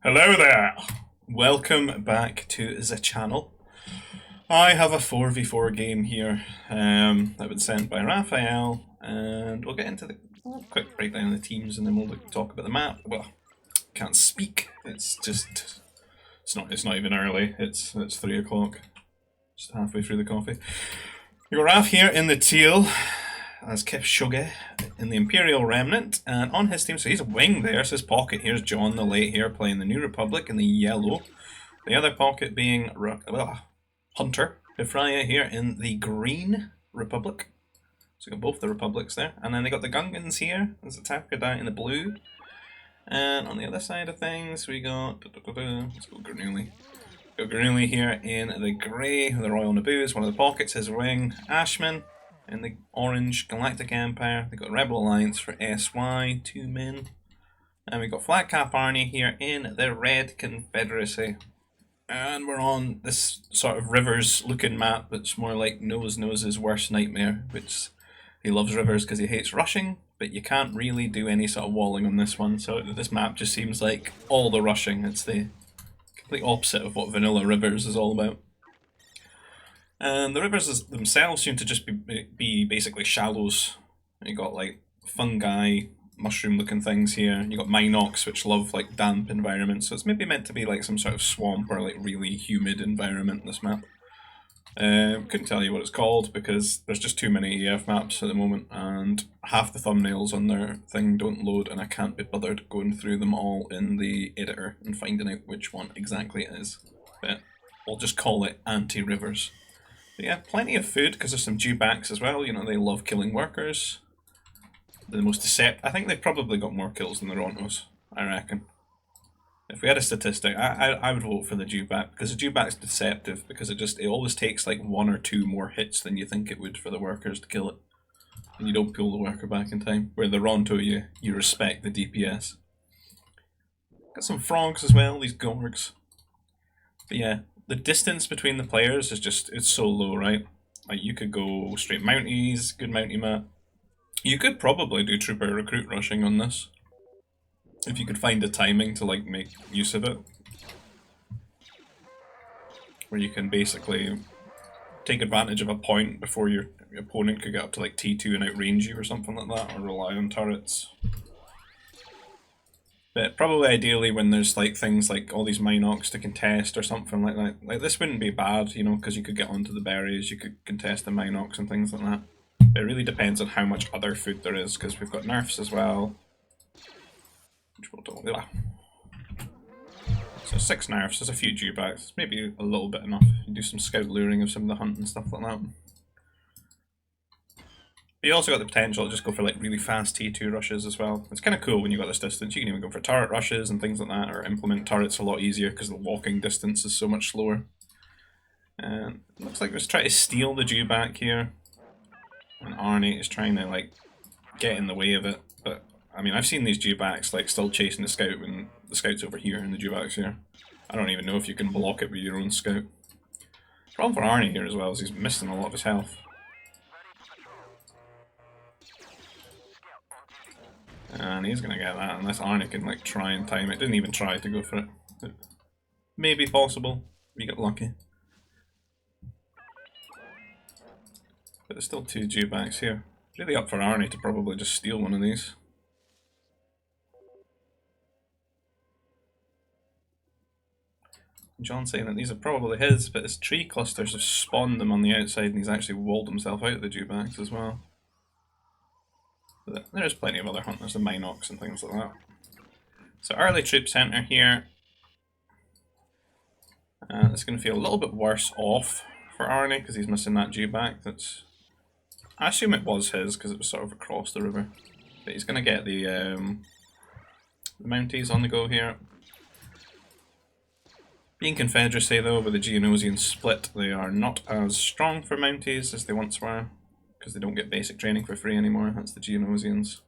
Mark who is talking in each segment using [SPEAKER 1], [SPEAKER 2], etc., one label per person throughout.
[SPEAKER 1] Hello there! Welcome back to the channel. I have a 4v4 game here that was sent by Raphael, and we'll get into the quick breakdown of the teams and then we'll talk about the map. Well, can't speak, it's not even early, it's 3 o'clock, just halfway through the coffee. We got Raph here in the teal, as Kipchoge in the Imperial Remnant, and on his team, so he's a wing there, so his pocket here's John the Late here playing the New Republic in the yellow. The other pocket being Hunter Ifraya here in the Green Republic. So we got both the Republics there, and then they got the Gungans here, there's a Tapka in the blue. And on the other side of things, we got, let's go Grenooli. Got Grenooli here in the grey, the Royal Naboo is one of the pockets, his wing. Ashman in the orange Galactic Empire. They got Rebel Alliance for SY, 2 men. And we got Flatcap Arnie here in the Red Confederacy. And we're on this sort of rivers looking map that's more like Nose's worst nightmare, which he loves rivers because he hates rushing, but you can't really do any sort of walling on this one, so this map just seems like all the rushing. It's the complete opposite of what vanilla rivers is all about. And the rivers themselves seem to just be basically shallows. You got like fungi, mushroom looking things here. You got Minox, which love like damp environments, so it's maybe meant to be like some sort of swamp or like really humid environment, this map. Couldn't tell you what it's called because there's just too many EF maps at the moment and half the thumbnails on their thing don't load and I can't be bothered going through them all in the editor and finding out which one exactly it is. But we'll just call it Anti-Rivers. But yeah, plenty of food because there's some dewbacks as well, you know, they love killing workers. They're the most I think they've probably got more kills than the Rontos, I reckon. If we had a statistic, I would vote for the dewback, because the dewback's deceptive, because it always takes like 1 or 2 more hits than you think it would for the workers to kill it. And you don't pull the worker back in time. Where the Ronto, you respect the DPS. Got some frogs as well, these gorgs. But yeah, the distance between the players is just, it's so low, right? Like you could go straight Mounties, good Mountie map. You could probably do Trooper Recruit rushing on this. If you could find the timing to like make use of it. Where you can basically take advantage of a point before your opponent could get up to like T2 and outrange you or something like that, or rely on turrets. But probably ideally when there's like things like all these Minox to contest or something like that. Like this wouldn't be bad, you know, because you could get onto the berries, you could contest the Minox and things like that. But it really depends on how much other food there is, because we've got nerfs as well. Which we'll talk about. So 6 nerfs, there's a few dewbacks, maybe a little bit enough. You do some scout luring of some of the hunt and stuff like that. But you also got the potential to just go for like really fast T2 rushes as well. It's kind of cool when you got this distance. You can even go for turret rushes and things like that, or implement turrets a lot easier because the walking distance is so much slower. And it looks like let's try to steal the dewback here. And Arnie is trying to like get in the way of it, but I mean I've seen these dewbacks like still chasing the scout when the scout's over here and the dewback's here. I don't even know if you can block it with your own scout. Problem for Arnie here as well is he's missing a lot of his health. And he's gonna get that unless Arnie can like try and time it. Didn't even try to go for it. But maybe possible if you get lucky. But there's still 2 dewbacks here. Really up for Arnie to probably just steal one of these. John's saying that these are probably his, but his tree clusters have spawned them on the outside and he's actually walled himself out of the dewbacks as well. But there's plenty of other hunters, the Minox and things like that. So early troop center here. It's going to feel a little bit worse off for Arnie because he's missing that dewback. I assume it was his because it was sort of across the river. But he's going to get the Mounties on the go here. Being Confederacy though, with the Geonosian split, they are not as strong for Mounties as they once were, because they don't get basic training for free anymore. That's the Geonosians.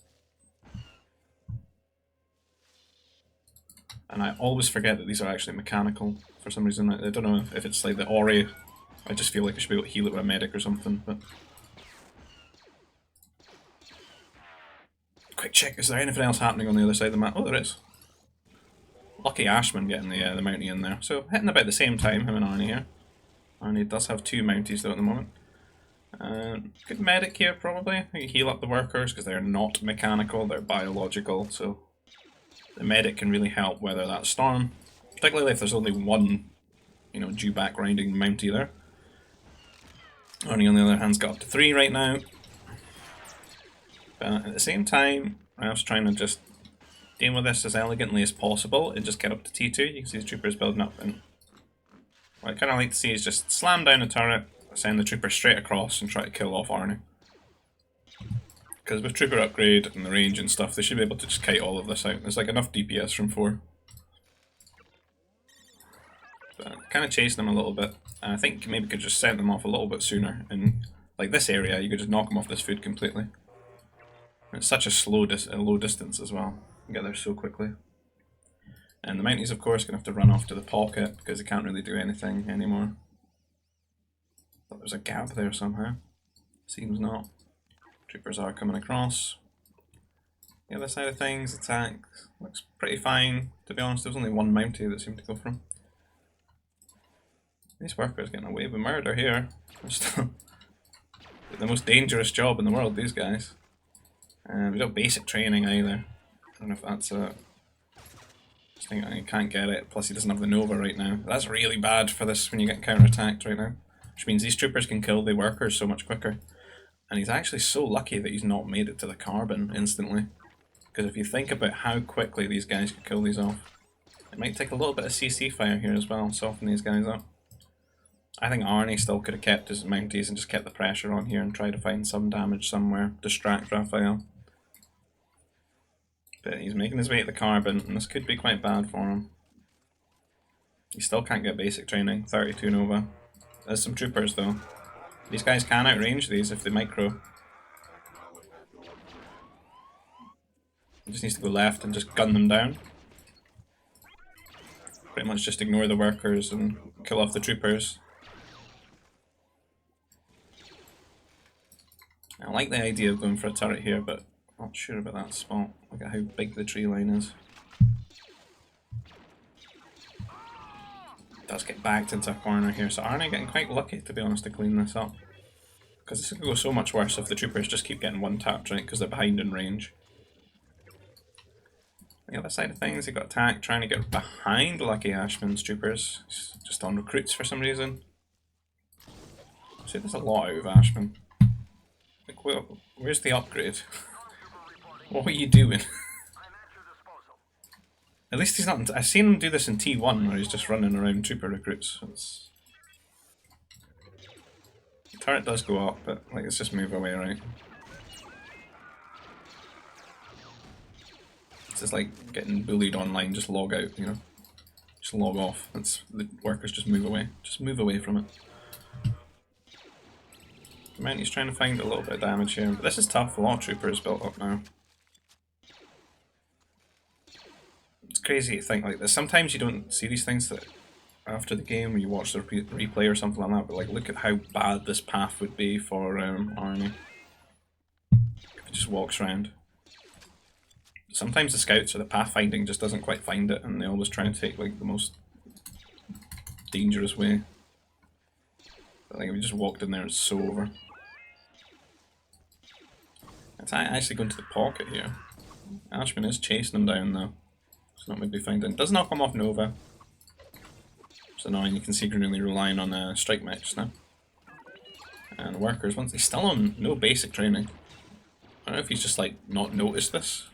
[SPEAKER 1] And I always forget that these are actually mechanical for some reason. I don't know if it's like the Ori. I just feel like I should be able to heal it with a medic or something. But quick check, is there anything else happening on the other side of the map? Oh, there is. Lucky Ashman getting the Mountie in there. So hitting about the same time, him and Arnie here. Arnie does have 2 Mounties though at the moment. Good medic here probably. You heal up the workers because they're not mechanical, they're biological, so the medic can really help weather that storm. Particularly if there's only one, you know, dewback grinding Mountie there. Arnie on the other hand's got up to 3 right now. But at the same time, I was trying to just deal with this as elegantly as possible and just get up to T2. You can see the troopers building up, and what I kind of like to see is just slam down the turret, send the trooper straight across and try to kill off Arnie. Because with trooper upgrade and the range and stuff, they should be able to just kite all of this out. There's like enough DPS from 4. But kind of chasing them a little bit. I think maybe could just send them off a little bit sooner. In like this area, you could just knock them off this food completely. It's such a low distance as well. You get there so quickly. And the Mounties, of course, going to have to run off to the pocket because they can't really do anything anymore. Thought there was a gap there somehow. Seems not. Troopers are coming across. The other side of things, attack looks pretty fine. To be honest, there was only one Mountie that seemed to go from. These workers getting away with murder here. The most dangerous job in the world, these guys. We don't basic training either. I don't know if that's a... I think I can't get it, plus he doesn't have the Nova right now. That's really bad for this when you get counter-attacked right now. Which means these troopers can kill the workers so much quicker. And he's actually so lucky that he's not made it to the carbon instantly. Because if you think about how quickly these guys could kill these off, it might take a little bit of CC fire here as well, soften these guys up. I think Arnie still could have kept his Mounties and just kept the pressure on here and tried to find some damage somewhere, distract Raphael. But he's making his way to the carbon, and this could be quite bad for him. He still can't get basic training, 32 Nova. There's some troopers though. These guys can outrange these if they micro. He just needs to go left and just gun them down. Pretty much just ignore the workers and kill off the troopers. I like the idea of going for a turret here, but I'm not sure about that spot. Look at how big the tree line is. Does get backed into a corner here, so Arnie getting quite lucky, to be honest, to clean this up. Because this could go so much worse if the troopers just keep getting one tapped, right, because they're behind in range. The other side of things, he got attacked trying to get behind Lucky Ashman's troopers. He's just on recruits for some reason. I see there's a lot out of Ashman. Like, well, where's the upgrade? What were you doing? At least he's not... I've seen him do this in T1 where he's just running around trooper recruits. The turret does go up, but like, let's just move away, right? This is like getting bullied online, just log out, you know? Just log off. That's, the workers just move away. Just move away from it. He's trying to find a little bit of damage here, but this is tough. A lot of troopers built up now. It's crazy to think like this. Sometimes you don't see these things that after the game, when you watch the replay or something like that, but like look at how bad this path would be for Arnie. If he just walks around. Sometimes the scouts or the pathfinding just doesn't quite find it, and they always try and take like the most dangerous way. But like if you just walked in there, it's so over. It's actually going to the pocket here. Ashman is chasing him down though. It's not maybe finding. Does knock him off Nova. It's annoying. You can see Grenooli relying on strike mechs now. And workers, once he's still on no basic training. I don't know if he's just like not noticed this.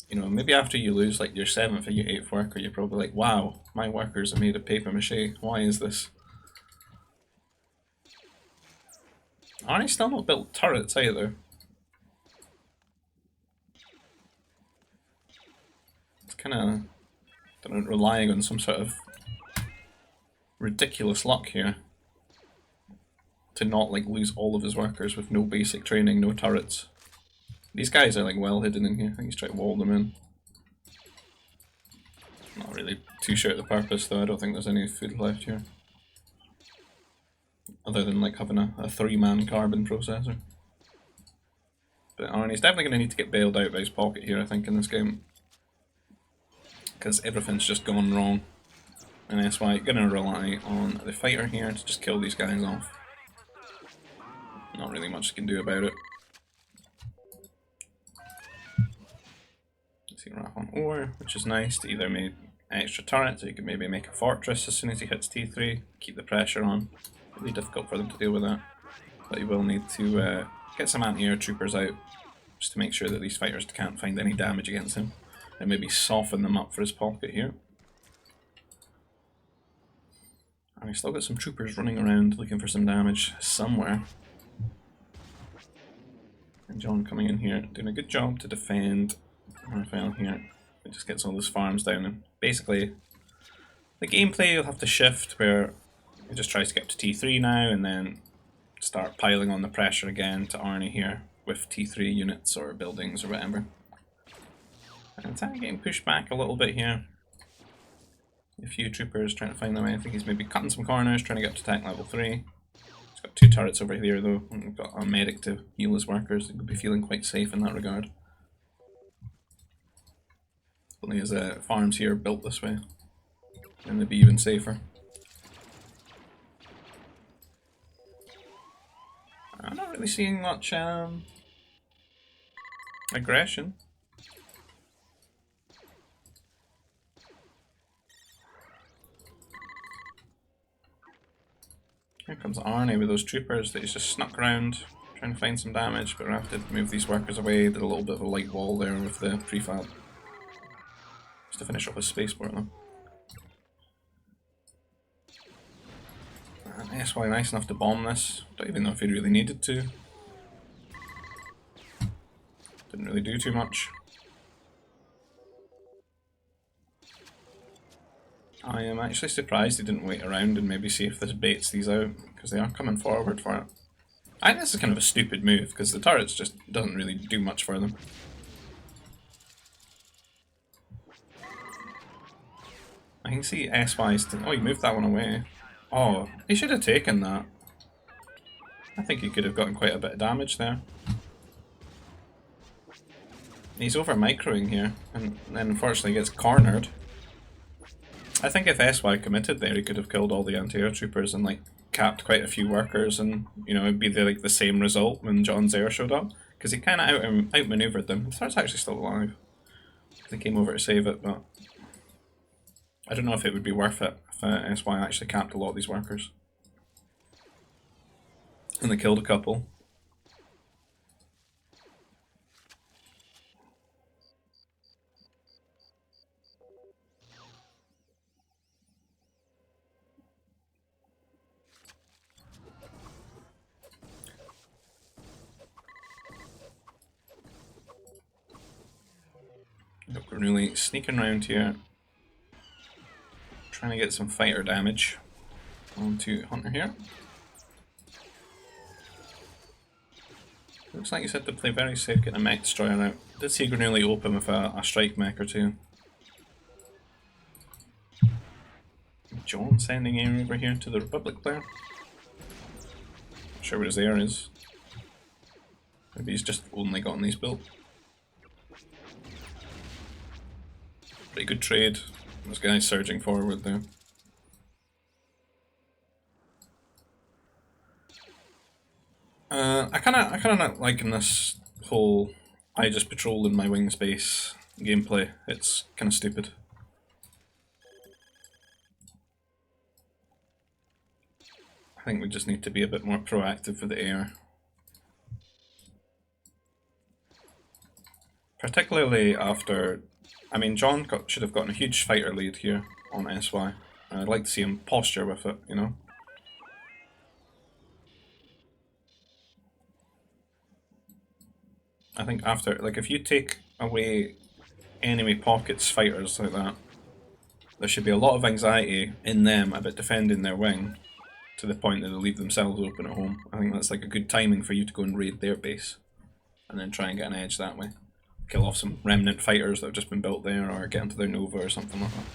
[SPEAKER 1] You know, maybe after you lose like your 7th or your 8th worker, you're probably like, wow, my workers are made of paper mache. Why is this? Arnie's still not built turrets either. It's kind of, I don't know, relying on some sort of ridiculous luck here to not like lose all of his workers with no basic training, no turrets. These guys are like well hidden in here. I think he's trying to wall them in. Not really too sure of the purpose though. I don't think there's any food left here. Other than like having a 3-man carbon processor. But Arnie's definitely going to need to get bailed out by his pocket here, I think, in this game. because everything's just gone wrong. And that's why I'm going to rely on the fighter here to just kill these guys off. Not really much you can do about it. Let's see, Wrath on ore, which is nice to either make extra turrets, so you can maybe make a fortress as soon as he hits T3, keep the pressure on. Really difficult for them to deal with that. But you will need to get some anti-air troopers out, just to make sure that these fighters can't find any damage against him. And maybe soften them up for his pocket here. And we've still got some troopers running around looking for some damage somewhere. And John coming in here, doing a good job to defend Raphael here. It just gets all those farms down, and basically the gameplay will have to shift where he just tries to get up to T3 now and then start piling on the pressure again to Arnie here with T3 units or buildings or whatever. And it's getting pushed back a little bit here. A few troopers trying to find their way. I think he's maybe cutting some corners, trying to get up to tech level 3. He's got 2 turrets over here though, and we've got a medic to heal his workers. He could be feeling quite safe in that regard. Only his farms here built this way, and they'd be even safer. I'm not really seeing much aggression. Here comes Arnie with those troopers that he's just snuck around, trying to find some damage, but we have to move these workers away. Did a little bit of a light wall there with the prefab. Just to finish off his spaceport though. And SY nice enough to bomb this. Don't even know if he really needed to. Didn't really do too much. I am actually surprised he didn't wait around and maybe see if this baits these out, because they are coming forward for it. I think this is kind of a stupid move, because the turrets just doesn't really do much for them. I can see SY's... Oh, he moved that one away. Oh, he should have taken that. I think he could have gotten quite a bit of damage there. He's over microing here, and then unfortunately gets cornered. I think if SY committed there, he could have killed all the anti-air troopers and like capped quite a few workers, and you know it'd be the same result when John's air showed up, because he kind of outmaneuvered them. The third's actually still alive. They came over to save it, but I don't know if it would be worth it if SY actually capped a lot of these workers. And they killed a couple. Grenooli sneaking around here, trying to get some fighter damage onto Hunter here. Looks like he's had to play very safe, getting a mech destroyer out. Did see Grenooli open with a strike mech or two. John sending air over here to the Republic player. Not sure what his air is. Maybe he's just only gotten these built. Pretty good trade. This guy's surging forward there. I kinda not liking this whole I just patrol in my wing space gameplay. It's kinda stupid. I think we just need to be a bit more proactive with the air. Particularly after, I mean, John should have gotten a huge fighter lead here on SY. And I'd like to see him posture with it, you know? I think after, like, if you take away enemy pockets fighters like that, there should be a lot of anxiety in them about defending their wing to the point that they leave themselves open at home. I think that's like a good timing for you to go and raid their base and then try and get an edge that way. Kill off some remnant fighters that have just been built there, or get into their Nova or something like that.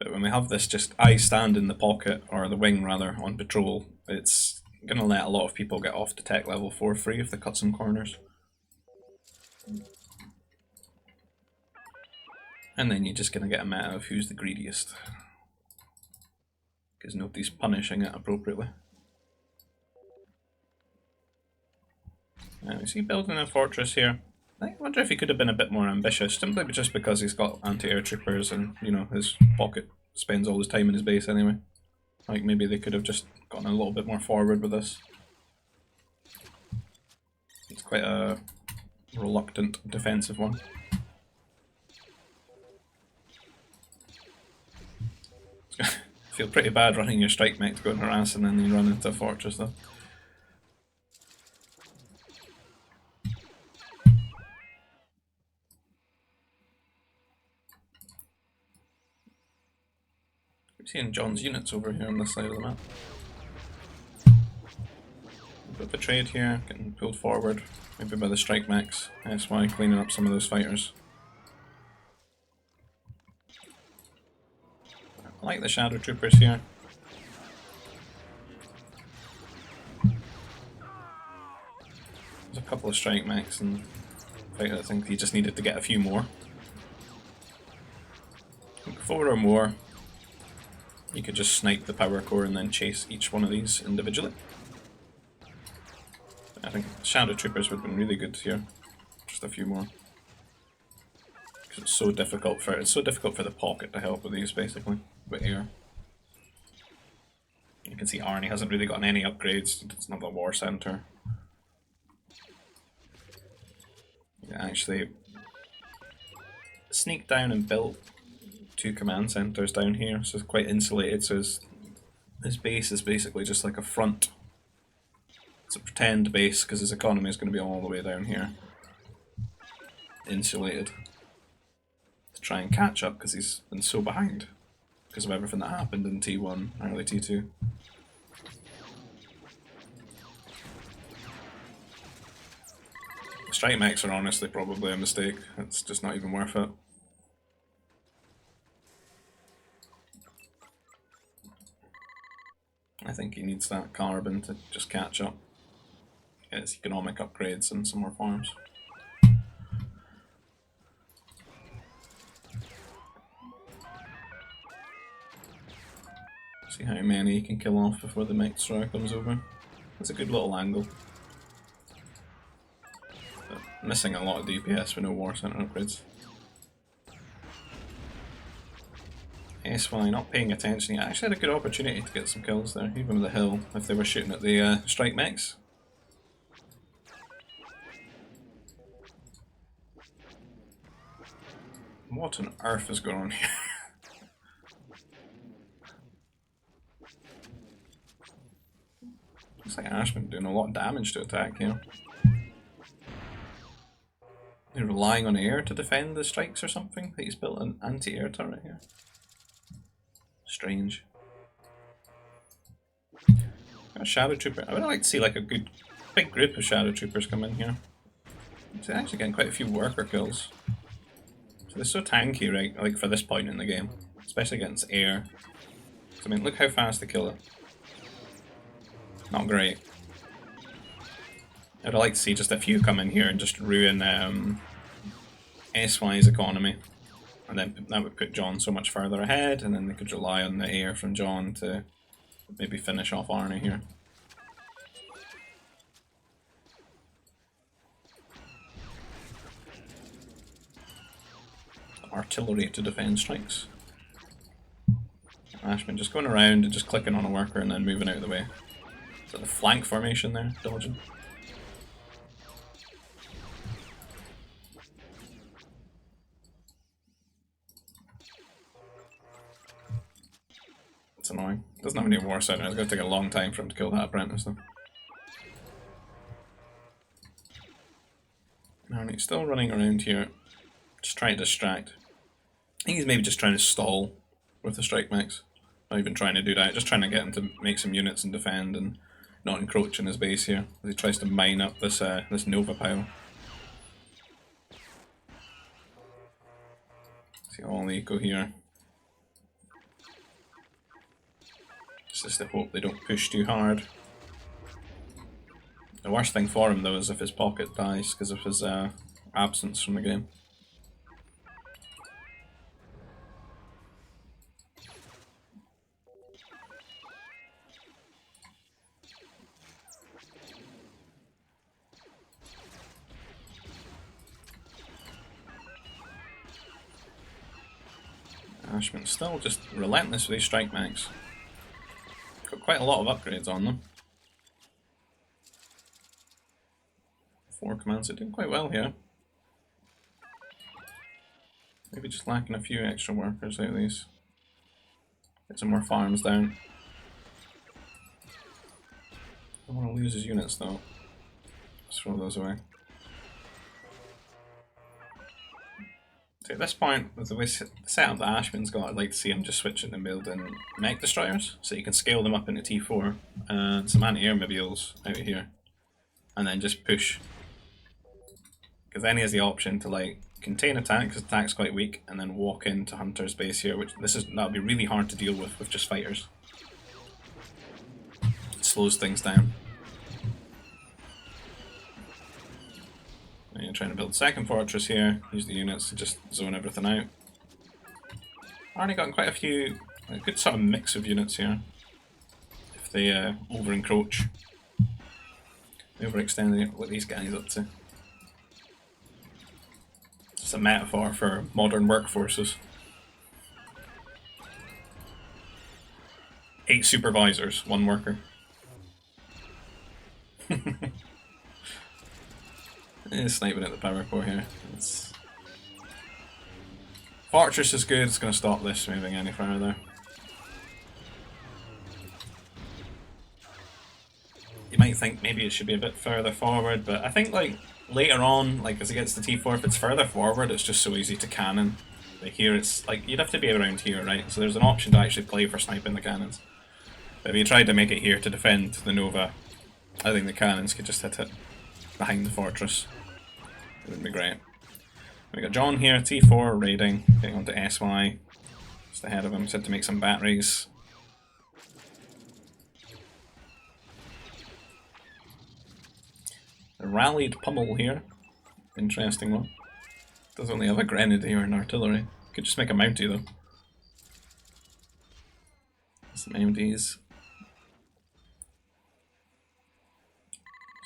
[SPEAKER 1] But when we have this just I stand in the pocket, or the wing rather, on patrol, it's going to let a lot of people get off to tech level 4 free if they cut some corners. And then you're just going to get a meta of who's the greediest. Because nobody's punishing it appropriately. Now, is he building a fortress here? I wonder if he could have been a bit more ambitious, simply just because he's got anti-air troopers and, you know, his pocket spends all his time in his base anyway. Like, maybe they could have just gotten a little bit more forward with this. It's quite a reluctant defensive one. Feel pretty bad running your strike mech to go and harass and then you run into a fortress though. I'm seeing John's units over here on this side of the map. A bit of a trade here, getting pulled forward, maybe by the strike mechs. That's why cleaning up some of those fighters. I like the shadow troopers here. There's a couple of strike mechs and I think he just needed to get a few more. 4 or more. You could just snipe the power core and then chase each one of these individually. I think shadow troopers would have been really good here. Just a few more. Because it's so difficult for the pocket to help with these basically, with air. You can see Arnie hasn't really gotten any upgrades. It's not a war center. Yeah, actually sneaked down and built 2 command centers down here, so it's quite insulated. So his base is basically just like a front. It's a pretend base because his economy is going to be all the way down here, insulated, to try and catch up because he's been so behind because of everything that happened in T1, early T2. The strike mechs are honestly probably a mistake. It's just not even worth it. I think he needs that carbon to just catch up, get his economic upgrades and some more farms. See how many he can kill off before the mech destroyer comes over. That's a good little angle. But missing a lot of DPS with no war center upgrades. SY not paying attention. He actually had a good opportunity to get some kills there, even with the hill, if they were shooting at the strike mechs. What on earth is going on here? Looks like Ashman doing a lot of damage to attack here. He's relying on air to defend the strikes or something? That he's built an anti-air turret here. Strange. Got a shadow trooper. I would like to see like a good big group of shadow troopers come in here. It's actually getting quite a few worker kills. So they're so tanky, right? Like for this point in the game, especially against air. So, I mean, look how fast they kill it. Not great. I'd like to see just a few come in here and just ruin SY's economy. And then that would put John so much further ahead, and then they could rely on the air from John to maybe finish off Arnie here. Artillery to defend strikes. Ashman just going around and just clicking on a worker and then moving out of the way. Is that the flank formation there? Dodging. It's annoying. Doesn't have any war center. It's going to take a long time for him to kill that apprentice though. Arnie's still running around here, just trying to distract. I think he's maybe just trying to stall with the strike mechs. Not even trying to do that, just trying to get him to make some units and defend and not encroach in his base here as he tries to mine up this this Nova pile. See all the eco here. Just to hope they don't push too hard. The worst thing for him though is if his pocket dies because of his absence from the game. Ashman's still just relentless with these strike mechs. Got quite a lot of upgrades on them. 4 commands, they're doing quite well here. Maybe just lacking a few extra workers out of these. Get some more farms down. Don't want to lose his units though. Let's throw those away. So at this point, with the way setup that Ashman's got, I'd like to see him just switching and building mech destroyers, so you can scale them up into T4, and some anti-air mobiles out of here, and then just push. Because then he has the option to like contain attack, because attack's quite weak, and then walk into Hunter's base here, which that would be really hard to deal with just fighters. It slows things down. And you're trying to build second fortress here, use the units to just zone everything out. Arnie got quite a good sort of mix of units here. If they over encroach, overextend what these guys up to. It's a metaphor for modern workforces. 8 supervisors, 1 worker. Sniping at the power core here. Fortress is good, it's going to stop this moving any further. You might think maybe it should be a bit further forward, but I think like later on, like as it gets to T4, if it's further forward, it's just so easy to cannon. Like here it's like, you'd have to be around here, right? So there's an option to actually play for sniping the cannons. But if you tried to make it here to defend the Nova, I think the cannons could just hit it behind the fortress. It would be great. We got John here, T4 raiding, getting onto SY. Just ahead of him, said to make some batteries. A rallied pummel here. Interesting one. Does only have a grenadier and artillery. Could just make a Mountie though. Some MDs. Just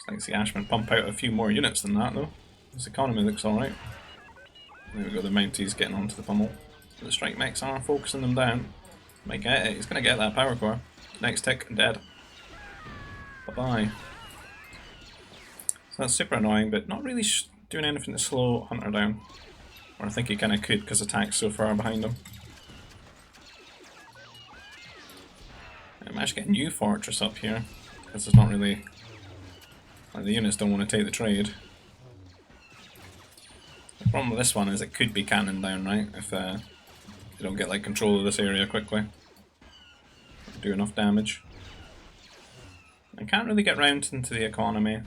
[SPEAKER 1] like to see Ashman pump out a few more units than that though. His economy looks alright. There we go, the Mounties getting onto the pummel. The strike mechs are focusing them down. Might get it, he's going to get that power core. Next tick, dead. Bye bye. So that's super annoying, but not really doing anything to slow Hunter down. Or I think he kind of could because attack's so far behind him. I managed to get a new fortress up here, because there's not really... like the units don't want to take the trade. The problem with this one is it could be cannoned down, right? If you don't get like control of this area quickly. Do enough damage. I can't really get round into the economy.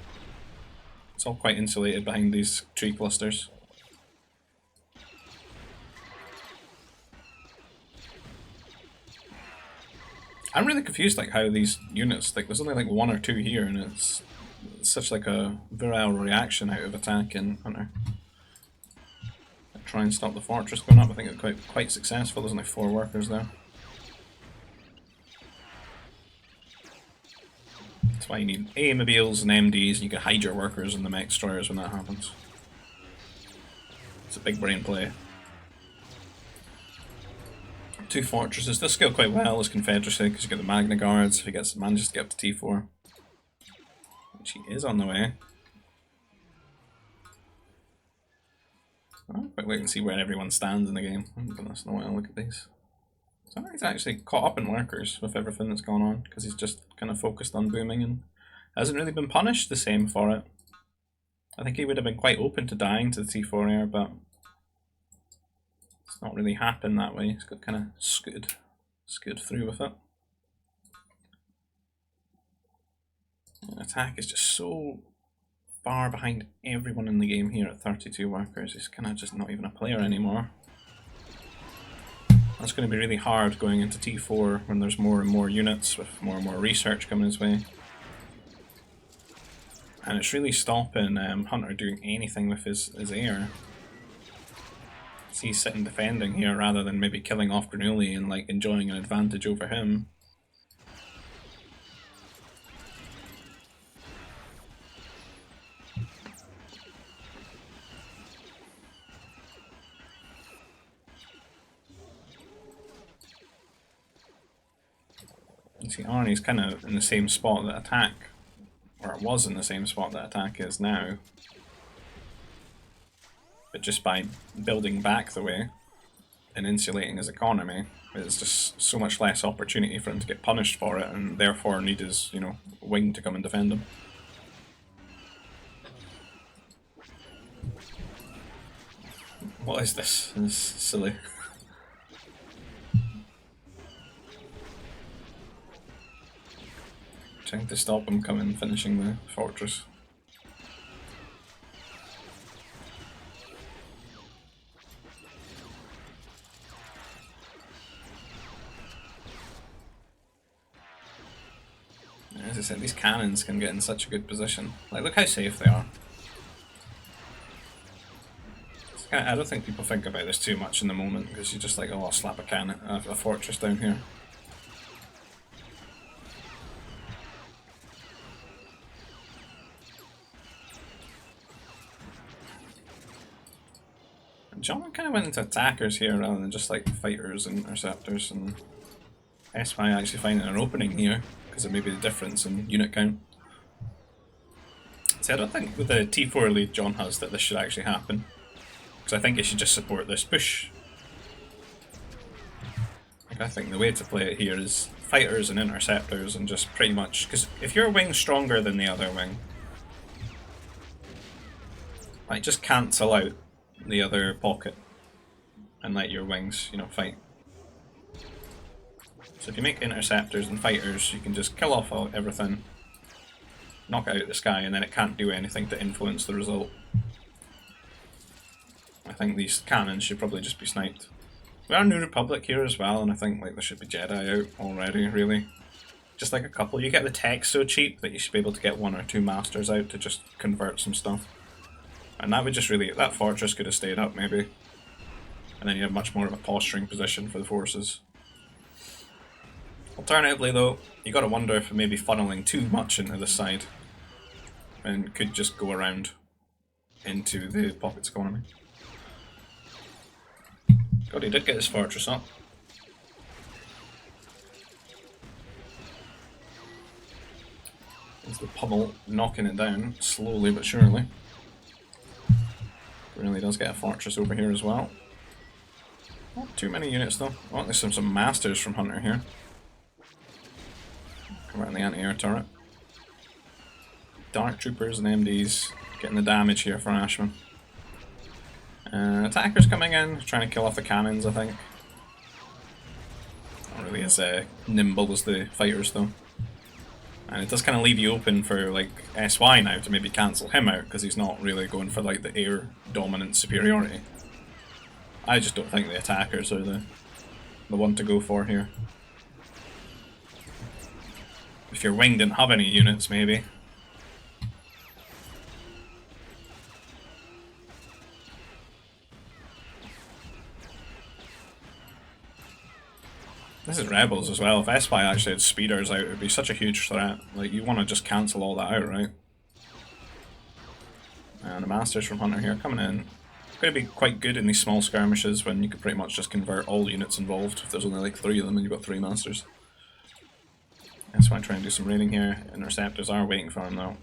[SPEAKER 1] It's all quite insulated behind these tree clusters. I'm really confused like how these units, like there's only like 1 or 2 here and it's such like a virile reaction out of attack in Hunter. Try and stop the fortress going up. I think it's quite successful. There's only 4 workers there. That's why you need A-mobiles and MDs, and you can hide your workers in the mech destroyers when that happens. It's a big brain play. 2 fortresses. This scale quite well as Confederacy because you get the Magna Guards if he manages to get up to T4. Which he is on the way. I'll quite wait and see where everyone stands in the game. I haven't done this in a while, look at these. So he's actually caught up in workers with everything that's gone on, because he's just kind of focused on booming and hasn't really been punished the same for it. I think he would have been quite open to dying to the T4 air, but it's not really happened that way. He's got kind of scooted through with it. And attack is just so far behind everyone in the game here at 32 workers. He's kind of just not even a player anymore. That's going to be really hard going into T4 when there's more and more units with more and more research coming his way. And it's really stopping Hunter doing anything with his air. So he's sitting defending here rather than maybe killing off Grenooli and like enjoying an advantage over him. You see Arnie's kind of in the same spot that attack, or it was in the same spot that attack is now. But just by building back the way and insulating his economy, there's just so much less opportunity for him to get punished for it, and therefore need his, you know, wing to come and defend him. What is this? This is silly. Trying to stop him coming, finishing the fortress. As I said, these cannons can get in such a good position. Like, look how safe they are. I don't think people think about this too much in the moment, because you're just like, oh, I'll slap a cannon, a fortress down here. John kind of went into attackers here rather than just like fighters and interceptors, and SY actually finding an opening here because of maybe the difference in unit count. See, I don't think with the T4 lead John has that this should actually happen, because I think it should just support this push. Like, I think the way to play it here is fighters and interceptors, and just pretty much, because if your wing's stronger than the other wing, like, just cancel out the other pocket and let your wings, you know, fight. So if you make interceptors and fighters, you can just kill off everything, knock it out of the sky, and then it can't do anything to influence the result. I think these cannons should probably just be sniped. We are New Republic here as well, and I think like there should be Jedi out already, really. Just like a couple. You get the tech so cheap that you should be able to get 1 or 2 masters out to just convert some stuff. And that would just really, that fortress could have stayed up maybe. And then you have much more of a posturing position for the forces. Alternatively though, you gotta wonder if maybe funneling too much into this side and could just go around into the pocket's economy. God, he did get his fortress up. There's the pummel knocking it down, slowly but surely. Really does get a fortress over here as well. Not too many units though. Oh, there's some masters from Hunter here. Come around the anti-air turret. Dark troopers and MDs getting the damage here for Ashman. Attackers coming in, trying to kill off the cannons, I think. Not really as nimble as the fighters though. And it does kind of leave you open for like SY now to maybe cancel him out, because he's not really going for like the air dominant superiority. I just don't think the attackers are the one to go for here. If your wing didn't have any units, maybe. This is Rebels as well. If SY actually had speeders out, it would be such a huge threat. Like, you want to just cancel all that out, right? And the Masters from Hunter here coming in. Going to be quite good in these small skirmishes when you could pretty much just convert all units involved. If there's only like 3 of them and you've got 3 Masters. That's why I'm trying to do some raiding here. Interceptors are waiting for him though.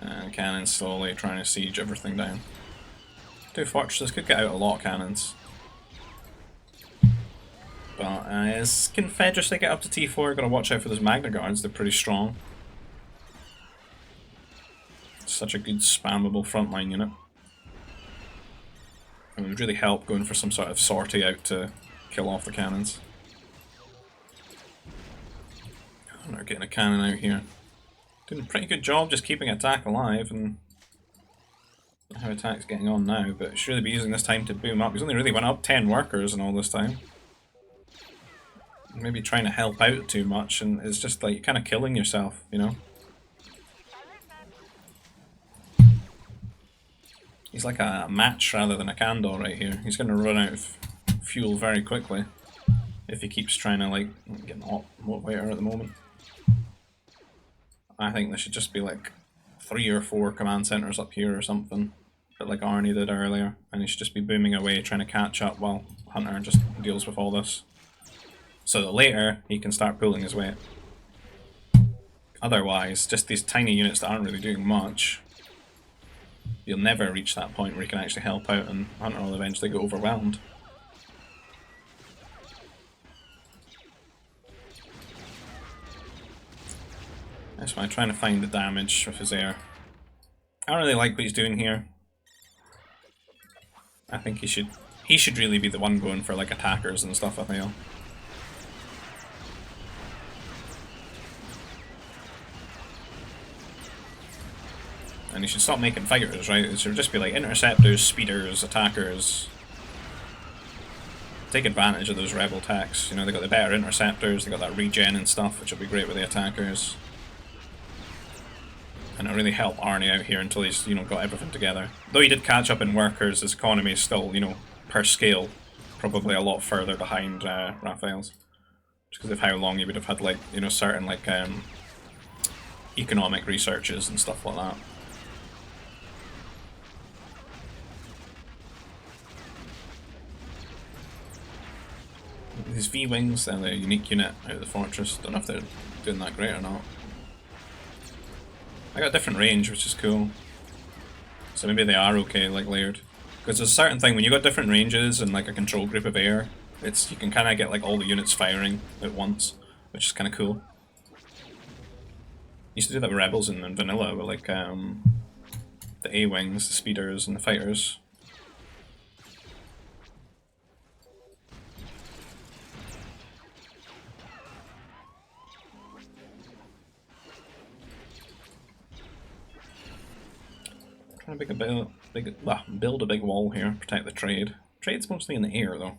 [SPEAKER 1] And cannons slowly trying to siege everything down. 2 fortresses could get out a lot of cannons. But as Confederacy get up to T4, gotta watch out for those Magna Guards, they're pretty strong. Such a good spammable frontline unit. And it would really help going for some sort of sortie out to kill off the cannons. I'm not getting a cannon out here. Doing a pretty good job just keeping attack alive, and how attack's getting on now, but it should really be using this time to boom up. He's only really went up 10 workers in all this time. maybe trying to help out too much, and it's just like kind of killing yourself, you know? He's like a match rather than a candle right here. He's going to run out of fuel very quickly if he keeps trying to like get an motivator at the moment. I think there should just be like 3 or 4 command centers up here or something, but like Arnie did earlier, and he should just be booming away trying to catch up while Hunter just deals with all this, so that later he can start pulling his weight. Otherwise, just these tiny units that aren't really doing much, you'll never reach that point where you can actually help out, and Hunter will eventually get overwhelmed. That's why I'm trying to find the damage with his air. I don't really like what he's doing here. I think he should really be the one going for like attackers and stuff, I feel. And he should stop making fighters, right? It should just be like interceptors, speeders, attackers. Take advantage of those rebel techs. You know, they got the better interceptors, they got that regen and stuff, which will be great with the attackers. And it'll really help Arnie out here until he's, you know, got everything together. Though he did catch up in workers, his economy is still, you know, per scale, probably a lot further behind Raphael's. Just because of how long he would have had, like, you know, certain, like, economic researches and stuff like that. His V-Wings, they're the unique unit out of the fortress. Don't know if they're doing that great or not. I got different range, which is cool. So maybe they are okay, like layered. Because there's a certain thing, when you got different ranges and like a control group of air, you can kind of get like all the units firing at once, which is kind of cool. Used to do that with Rebels in Vanilla, with like the A-Wings, the speeders, and the fighters. Trying to build a big wall here, protect the trade. Trade's mostly in the air though.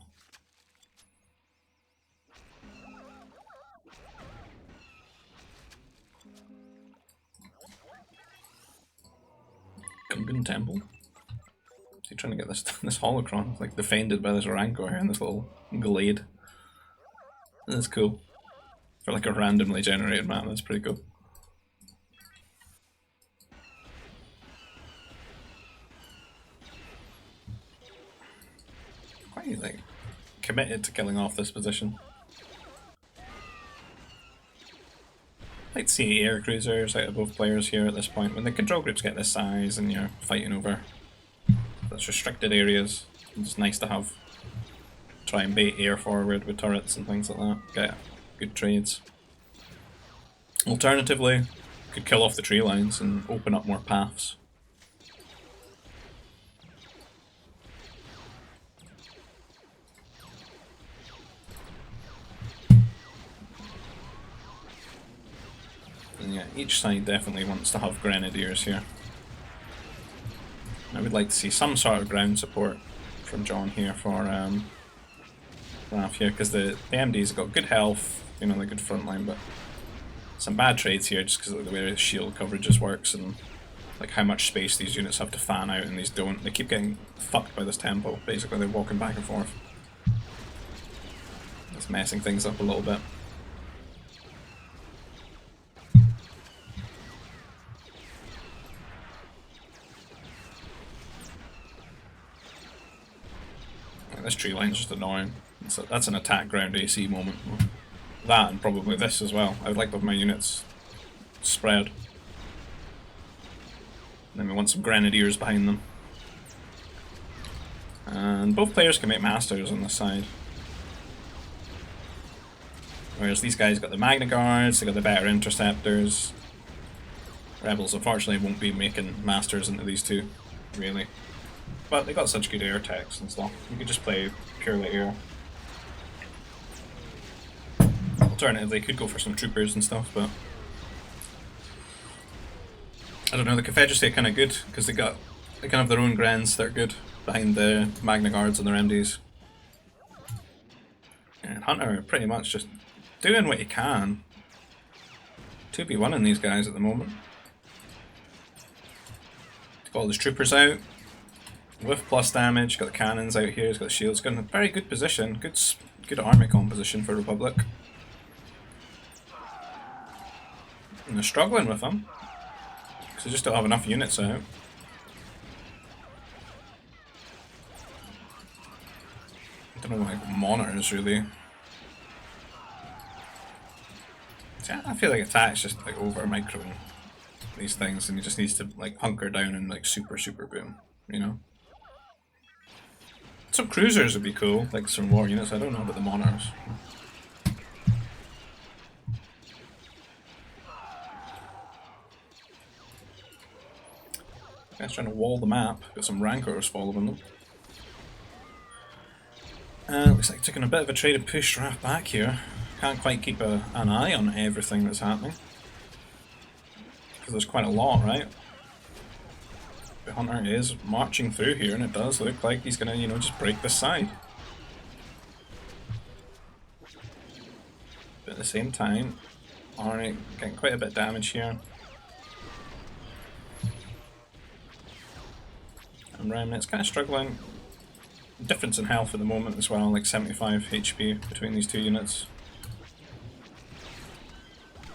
[SPEAKER 1] Gungan Temple. Is he trying to get this holocron like defended by this Rancor here in this little glade? That's cool. For like a randomly generated map, that's pretty cool. Quite like committed to killing off this position. I'd like to see air cruisers out of both players here at this point. When the control groups get this size and you're fighting over such restricted areas, it's nice to have. Try and bait air forward with turrets and things like that. Get good trades. Alternatively, could kill off the tree lines and open up more paths. And yeah, each side definitely wants to have grenadiers here. I would like to see some sort of ground support from John here for Raph here, because the MD's got good health, you know, they're good frontline, but some bad trades here just because of the way the shield coverages works and like how much space these units have to fan out and these don't. They keep getting fucked by this tempo. Basically, they're walking back and forth. It's messing things up a little bit. This tree line's just annoying. That's an attack ground AC moment. That and probably this as well. I would like to have my units spread. And then we want some grenadiers behind them. And both players can make masters on this side. Whereas these guys got the Magna Guards, they got the better interceptors. Rebels unfortunately won't be making masters into these two, really. But they got such good air techs and stuff. You could just play purely air. Alternatively, they could go for some troopers and stuff, but I don't know. The Confederacy are kind of good because they kind of have their own Grens that are good behind the Magna Guards and their MDs. And Hunter pretty much just doing what he can. 2v1 in these guys at the moment. Got all his troopers out. With plus damage, got the cannons out here, he's got the shields, got in a very good position, good army composition for Republic. And they're struggling with them, because they just don't have enough units out. I don't know, like monitors really. See, I feel like attack's just like over microing these things, and he just needs to like hunker down and like super boom, you know? Some cruisers would be cool, like some war units. I don't know about the monitors. Guys trying to wall the map. Got some rancors following them. Looks like taking a bit of a trade and push Raph back here. Can't quite keep an eye on everything that's happening. Because there's quite a lot, right? The Hunter is marching through here, and it does look like he's gonna, you know, just break this side. But at the same time, Arnie getting quite a bit of damage here. And Remnant's kind of struggling. Difference in health at the moment as well, like 75 HP between these two units.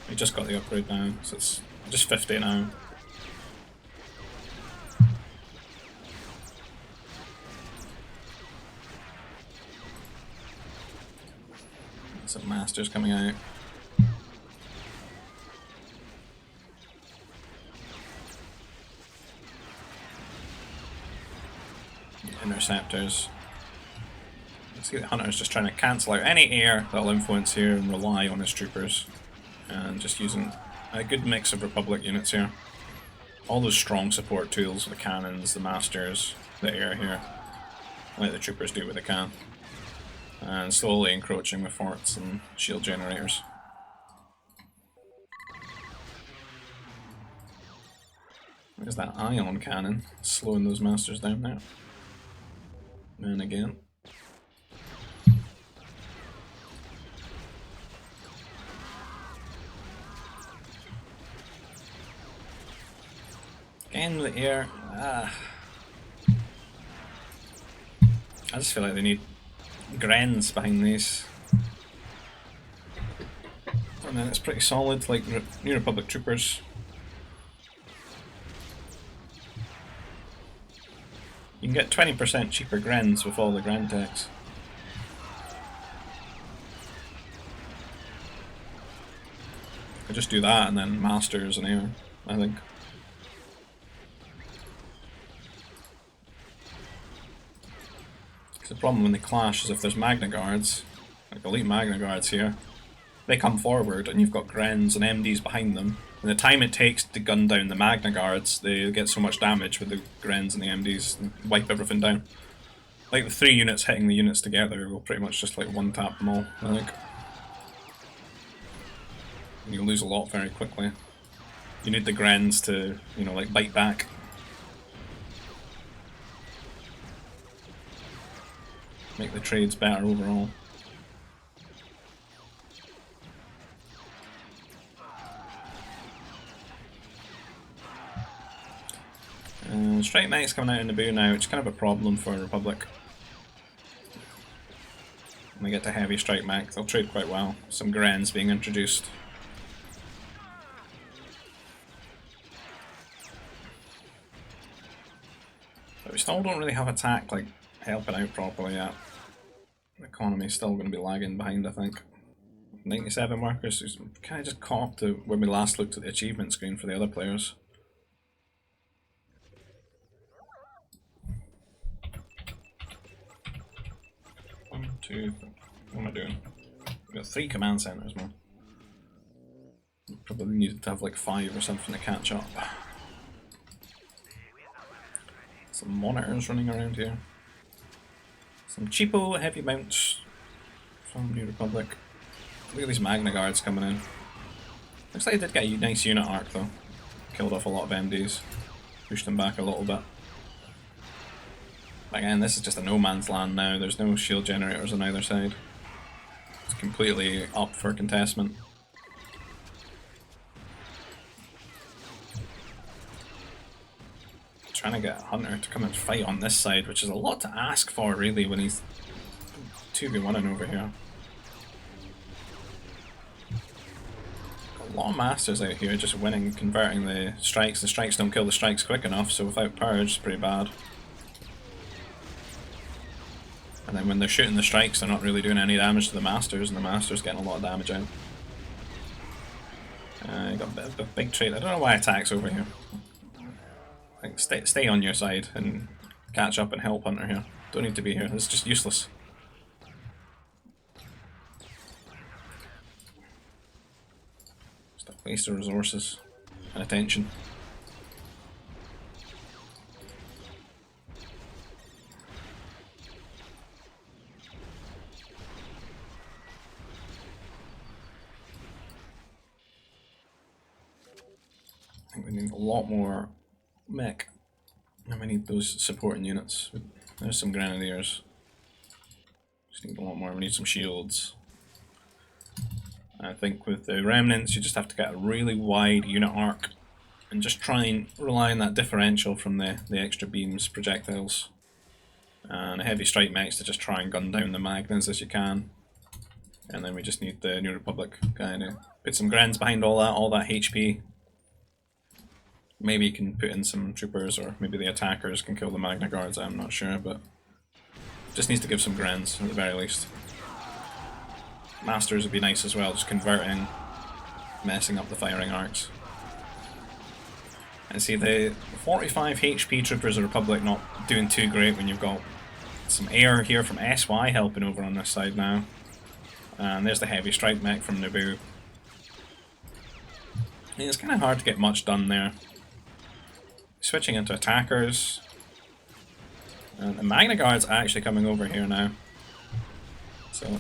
[SPEAKER 1] He just got the upgrade now, so it's just 50 now. Some masters coming out. Interceptors. You see the Hunter's just trying to cancel out any air that'll influence here and rely on his troopers. And just using a good mix of Republic units here. All those strong support tools, the cannons, the masters, the air here. Let the troopers do what they can. And slowly encroaching with forts and shield generators. There's that ion cannon, slowing those masters down there. And again. Again with the air. I just feel like they need Grens behind these. And then it's pretty solid, like New Republic troopers. You can get 20% cheaper Grens with all the Grand Techs. I just do that and then Masters and Air, I think. The problem when they clash is if there's Magna Guards, like elite Magna Guards here, they come forward and you've got Grens and MDs behind them. And the time it takes to gun down the Magna Guards, they get so much damage with the Grens and the MDs and wipe everything down. Like the 3 units hitting the units together will pretty much just like one tap them all, I think. And you'll lose a lot very quickly. You need the Grens to, you know, like bite back. Make the trades better overall. Strike Knight's coming out in the Naboo now, which is kind of a problem for Republic. When they get to heavy Strike Mech, they'll trade quite well. Some Grens being introduced. But we still don't really have attack like helping out properly yet. The economy's still going to be lagging behind, I think. 97 workers, who's kind of just caught up to when we last looked at the achievement screen for the other players. One, two, what am I doing? We've got 3 command centers, man. Probably needed to have like 5 or something to catch up. Some monitors running around here. Some cheapo heavy mounts from New Republic. Look at these Magna Guards coming in. Looks like they did get a nice unit arc though. Killed off a lot of MDs. Pushed them back a little bit. But again, this is just a no man's land now. There's no shield generators on either side. It's completely up for contestment. Trying to get Hunter to come and fight on this side, which is a lot to ask for, really, when he's 2v1ing over here. Got a lot of masters out here just winning, converting the strikes. The strikes don't kill the strikes quick enough, so without purge, it's pretty bad. And then when they're shooting the strikes, they're not really doing any damage to the masters, and the masters getting a lot of damage out. You got a bit of a big trait. I don't know why attacks over here. Like, stay on your side and catch up and help Hunter here. Don't need to be here. It's just useless. Just a waste of resources and attention. I think we need a lot more mech, and we need those supporting units. There's some grenadiers. Just need a lot more. We need some shields. I think with the remnants, you just have to get a really wide unit arc and just try and rely on that differential from the extra beams, projectiles, and a heavy strike mechs to just try and gun down the Magnas as you can. And then we just need the New Republic guy to put some grens behind all that HP. Maybe you can put in some troopers, or maybe the attackers can kill the Magna Guards, I'm not sure, but just needs to give some grens at the very least. Masters would be nice as well, just converting, messing up the firing arcs. And see, the 45 HP troopers of Republic not doing too great when you've got some air here from SY helping over on this side now. And there's the heavy strike mech from Naboo. Yeah, it's kind of hard to get much done there. Switching into attackers. And the Magna Guard's actually coming over here now. So,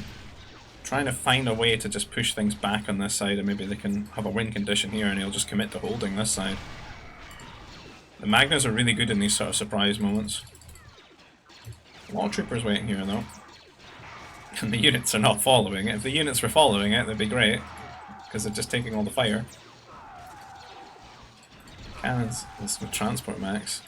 [SPEAKER 1] trying to find a way to just push things back on this side, and maybe they can have a win condition here and he'll just commit to holding this side. The Magnas are really good in these sort of surprise moments. A lot of troopers waiting here though. And the units are not following it. If the units were following it, they'd be great, because they're just taking all the fire. Cannons, with transport mechs.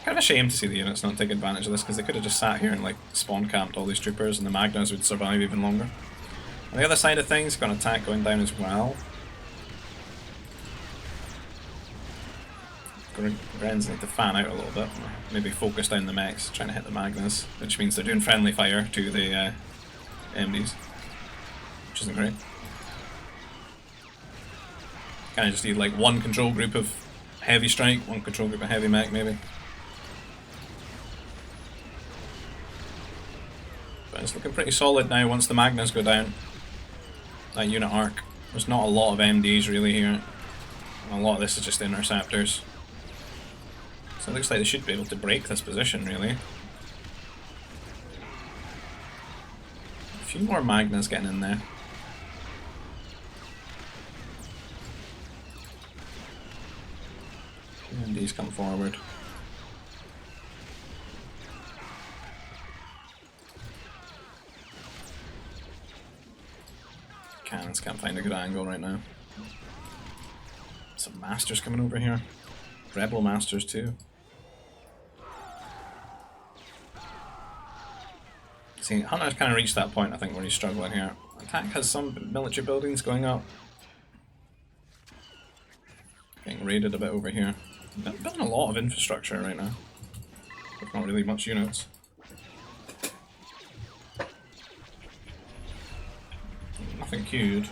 [SPEAKER 1] Kind of a shame to see the units not take advantage of this, because they could have just sat here and like spawn camped all these troopers and the Magnas would survive even longer. On the other side of things, got an attack going down as well. Grens need to fan out a little bit, maybe focus down the mechs, trying to hit the Magnas, which means they're doing friendly fire to the MDs, which isn't great. Kind of just need like one control group of heavy strike, one control group of heavy mech maybe. But it's looking pretty solid now once the Magnas go down. That unit arc. There's not a lot of MDs really here. A lot of this is just interceptors. So it looks like they should be able to break this position really. A few more Magnas getting in there. And these come forward. Cannons can't find a good angle right now. Some masters coming over here. Rebel masters too. See, Hunter's kind of reached that point I think where he's struggling here. Attack has some military buildings going up. Getting raided a bit over here. Building a lot of infrastructure right now. But not really much units. Nothing queued.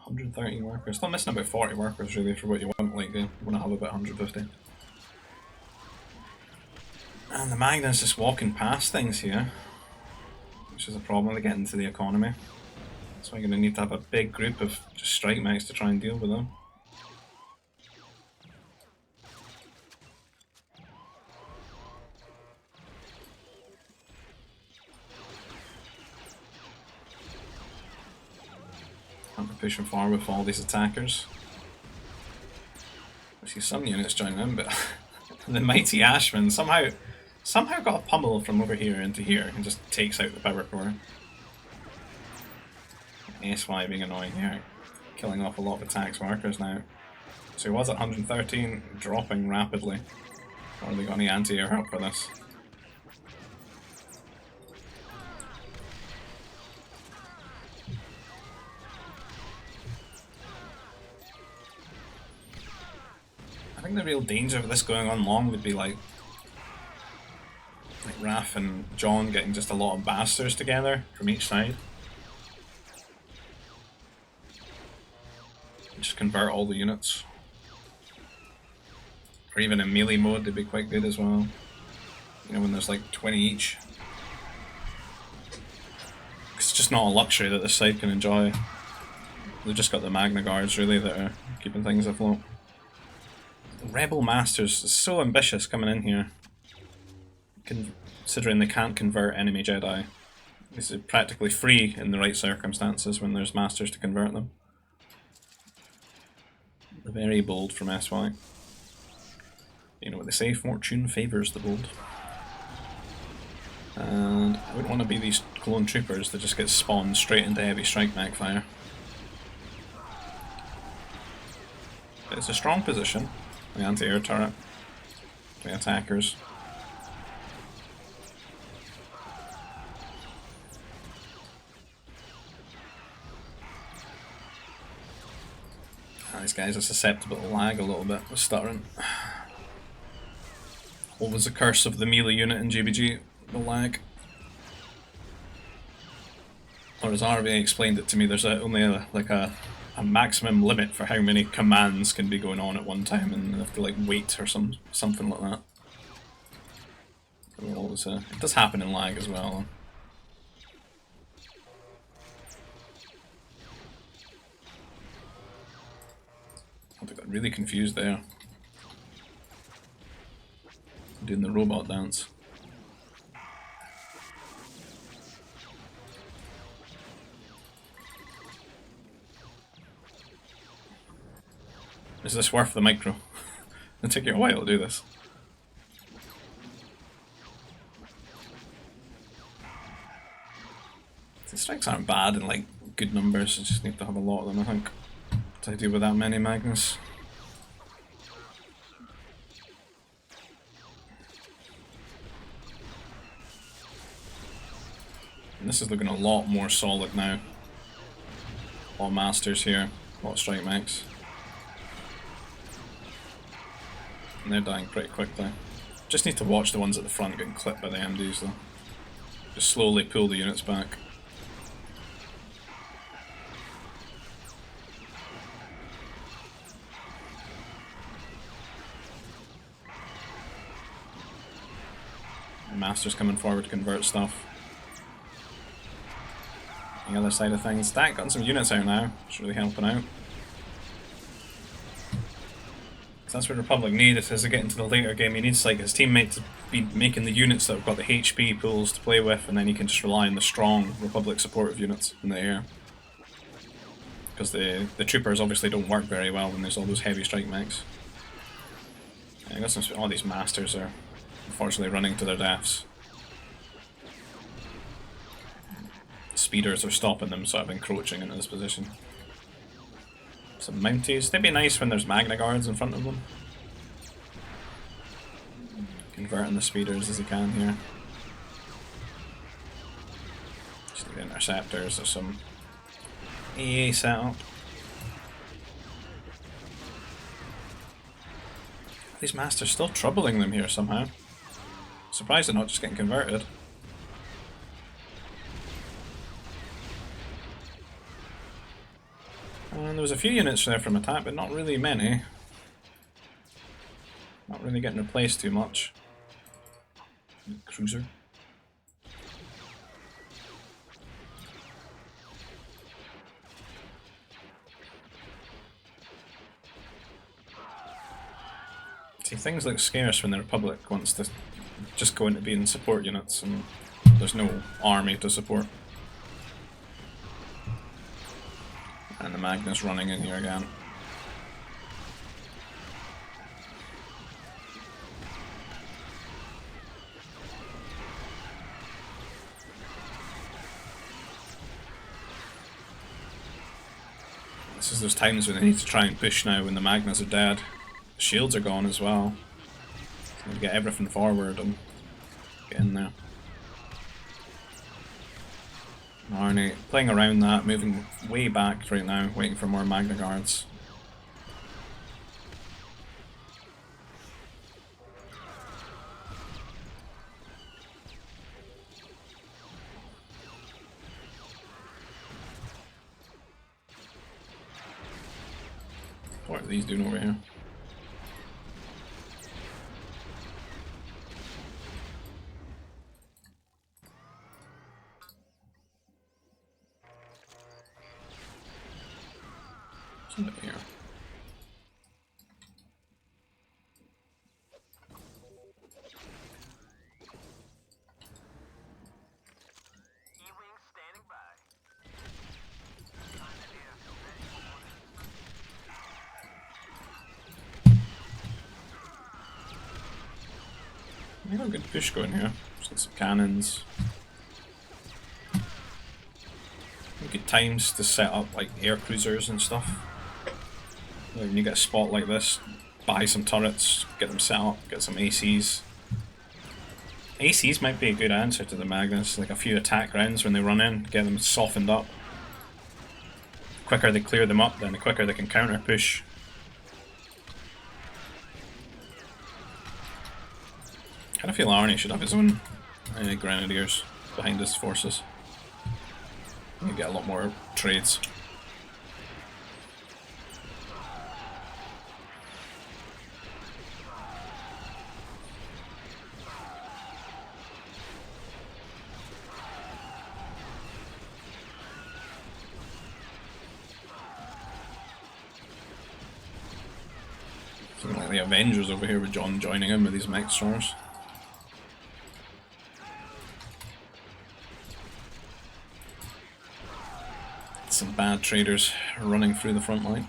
[SPEAKER 1] $130 workers. Still missing about 40 workers really for what you want. Like, you want to have about 150. And the Magna's just walking past things here, which is a problem to get into the economy. So we're going to need to have a big group of just strike mechs to try and deal with them. pushing forward with all these attackers. I see some units joining in, but the mighty Ashman somehow got a pummel from over here into here and just takes out the power core. SY being annoying here, killing off a lot of attacks workers now. So he was at 113, dropping rapidly. Or have they got any anti-air help for this? I think the real danger of this going on long would be like Raph and John getting just a lot of bastards together from each side. Just convert all the units. Or even in melee mode, they'd be quite good as well. You know, when there's like 20 each. It's just not a luxury that this side can enjoy. They've just got the Magna Guards really that are keeping things afloat. Rebel Masters is so ambitious coming in here. Considering they can't convert enemy Jedi. This is practically free in the right circumstances when there's Masters to convert them. Very bold from SY. You know what they say, fortune favours the bold. And I wouldn't want to be these clone troopers that just get spawned straight into heavy strike mech fire. But it's a strong position. The anti-air turret. The attackers. These guys are susceptible to lag a little bit with stuttering. What was the curse of the melee unit in GBG? The lag. Or as RBA explained it to me, there's only a maximum limit for how many commands can be going on at one time, and you have to like wait or something like that. It does happen in lag as well. I got really confused there. Doing the robot dance. Is this worth the micro? It'll take you a while to do this. The strikes aren't bad in like good numbers, you just need to have a lot of them, I think, to deal with that many Magnus. And this is looking a lot more solid now. A lot of masters here, a lot of strike mechs. And they're dying pretty quickly. Just need to watch the ones at the front getting clipped by the MDs though. Just slowly pull the units back. The Master's coming forward to convert stuff. The other side of things, Dak got some units out now, it's really helping out. That's what Republic need as they get into the later game. He needs like his teammate to be making the units that have got the HP pools to play with, and then he can just rely on the strong Republic supportive units in the air. Because the troopers obviously don't work very well when there's all those heavy strike mechs. I got some. All these masters are unfortunately running to their deaths. Speeders are stopping them, sort of encroaching into this position. Some Mounties. They'd be nice when there's Magna Guards in front of them. Converting the speeders as he can here. Just need interceptors or some AA setup. These masters still troubling them here somehow. Surprised they're not just getting converted. And there was a few units there from attack, but not really many. Not really getting replaced too much. Cruiser. See, things look scarce when the Republic wants to just go into being support units, and there's no army to support. And And the Magnus running in here again. This is those times when they need to try and push now when the Magnus are dead. The shields are gone as well. So we get everything forward and get in there. Arnie playing around that, moving way back right now, waiting for more Magna Guards. What are these doing over here? What's up here? We got a good push going here. Just some cannons. Good times to set up like air cruisers and stuff. When you get a spot like this, buy some turrets, get them set up, get some ACs. ACs might be a good answer to the Magnus, like a few attack rounds when they run in, get them softened up. The quicker they clear them up, then the quicker they can counter push. I kind of feel Arnie should have his own grenadiers behind his forces. You get a lot more trades. Something like the Avengers over here with John joining in with these mech stars. Some bad traders running through the front line.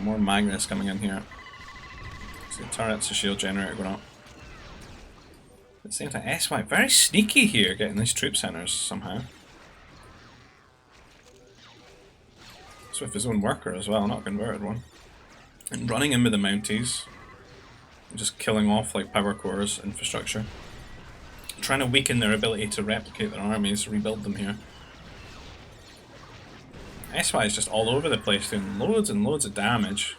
[SPEAKER 1] More Magnus coming in here. So the turrets, the shield generator going up. At the same time, SY very sneaky here, getting these troop centers somehow. So with his own worker as well, not a converted one. And running in with the Mounties. Just killing off like power cores, infrastructure. Trying to weaken their ability to replicate their armies, rebuild them here. SY is just all over the place doing loads and loads of damage.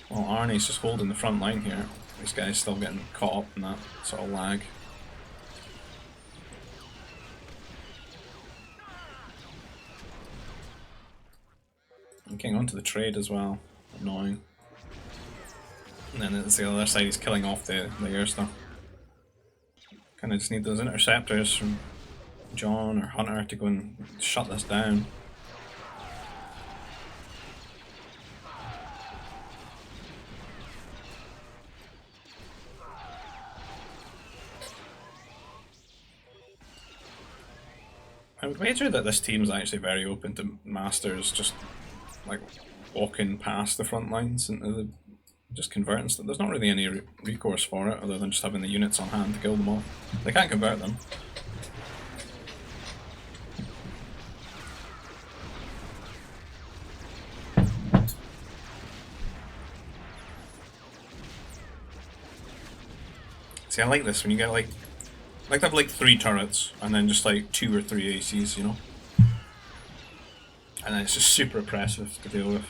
[SPEAKER 1] While Arnie's just holding the front line here. This guy's still getting caught up in that sort of lag. And getting onto the trade as well. Annoying. And then it's the other side, he's killing off the air stuff. Kinda just need those interceptors from John or Hunter to go and shut this down. I would wager that this team's actually very open to masters just like walking past the front lines into the just converting stuff. There's not really any recourse for it other than just having the units on hand to kill them all. They can't convert them. See, I like this when you get like to have like 3 turrets and then just like 2 or 3 ACs, you know? And then it's just super oppressive to deal with.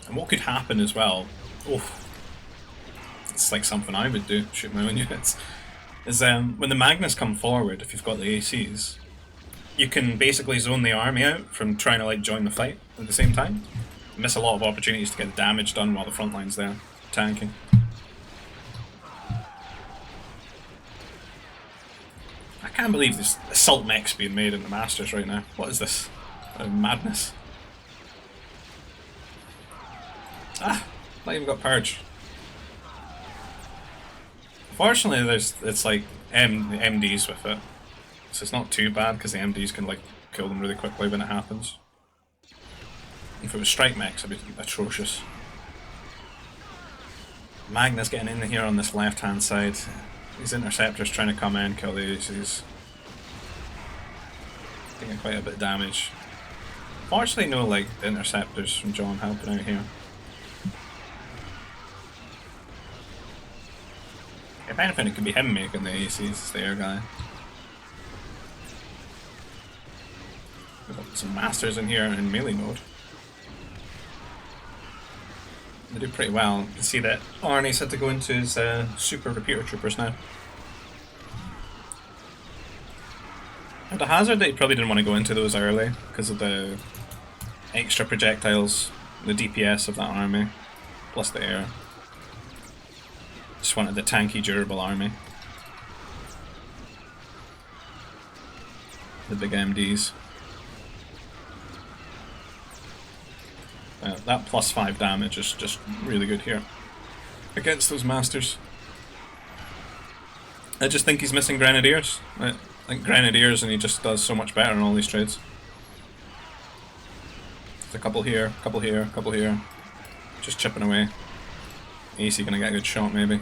[SPEAKER 1] And what could happen as well, it's like something I would do, shoot my own units, is when the Magnus come forward, if you've got the ACs, you can basically zone the army out from trying to like join the fight at the same time. You miss a lot of opportunities to get damage done while the front line's there, tanking. I can't believe this assault mech's being made in the Masters right now. What is this? Madness. Not even got Purge. Fortunately, it's like MDs with it, so it's not too bad because the MDs can like kill them really quickly when it happens. If it was strike mechs, it'd be atrocious. Magna's getting in here on this left hand side. These interceptors trying to come in, kill these. Taking quite a bit of damage. Fortunately, no like interceptors from John helping out here. If anything, it could be him making the ACs, the air guy. We've got some masters in here in melee mode. They do pretty well. You can see that Arnie's had to go into his super repeater troopers now. And a hazard that he probably didn't want to go into those early because of the extra projectiles, the DPS of that army, plus the air. Just wanted the tanky, durable army. The big MDs. That plus 5 damage is just really good here against those masters. I just think he's missing Grenadiers. I think Grenadiers and he just does so much better in all these trades. There's a couple here, couple here, couple here. Just chipping away. AC gonna get a good shot maybe.